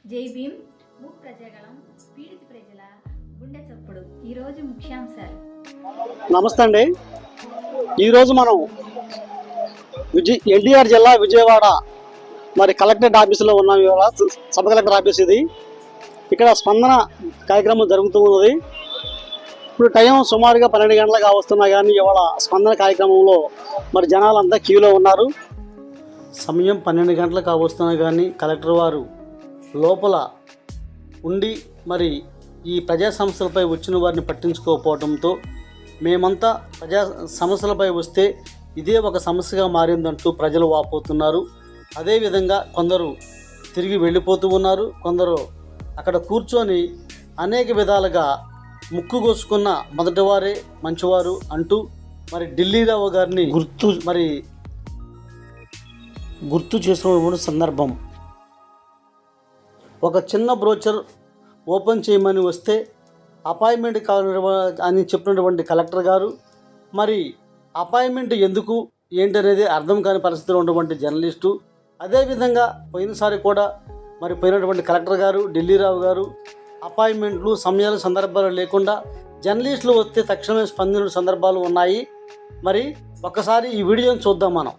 జై భీమ్ మూక్ ప్రజాగళం పీడిత ప్రజల గుండె చప్పుడు. ఈరోజు ముఖ్యాంశాలు. నమస్తే అండి. ఈరోజు మనం ఎన్టీఆర్ జిల్లా విజయవాడ కలెక్టరేట్ ఆఫీసులో ఉన్నాం. ఇవాళ సబ్ కలెక్టర్ ఆఫీస్ ఇది. ఇక్కడ స్పందన కార్యక్రమం జరుగుతూ ఉన్నది. ఇప్పుడు టైం సుమారుగా 12 గంటలుగా వస్తున్నా కానీ ఇవాళ స్పందన కార్యక్రమంలో జనాలంతా క్యూలో ఉన్నారు. సమయం 12 గంటలకు వస్తున్నా కానీ కలెక్టర్ వారు లోపల ఉండి ఈ ప్రజా సమస్యలపై వచ్చిన వారిని పట్టించుకోకపోవడంతో మేమంతా ప్రజా సమస్యలపై వస్తే ఇదే ఒక సమస్యగా మారిందంటూ ప్రజలు వాపోతున్నారు. అదేవిధంగా కొందరు తిరిగి వెళ్ళిపోతూ ఉన్నారు. కొందరు అక్కడ కూర్చొని అనేక విధాలుగా ముక్కు కోసుకున్న మొదటివారే మంచివారు అంటూ ఢిల్లీరావు గారిని గుర్తు చేసుకున్న సందర్భం. ఒక చిన్న బ్రోచర్ ఓపెన్ చేయమని వస్తే అపాయింట్మెంట్ అని చెప్పినటువంటి కలెక్టర్ గారు అపాయింట్మెంట్ ఎందుకు ఏంటి అనేది అర్థం కాని పరిస్థితిలో ఉన్నటువంటి జర్నలిస్టు, అదేవిధంగా పోయినసారి కూడా పోయినటువంటి కలెక్టర్ గారు ఢిల్లీరావు గారు అపాయింట్మెంట్లు సమయాలు సందర్భాలు లేకుండా జర్నలిస్టులు వస్తే తక్షణమే స్పందించిన సందర్భాలు ఉన్నాయి. ఒక్కసారి ఈ వీడియోని చూద్దాం మనం.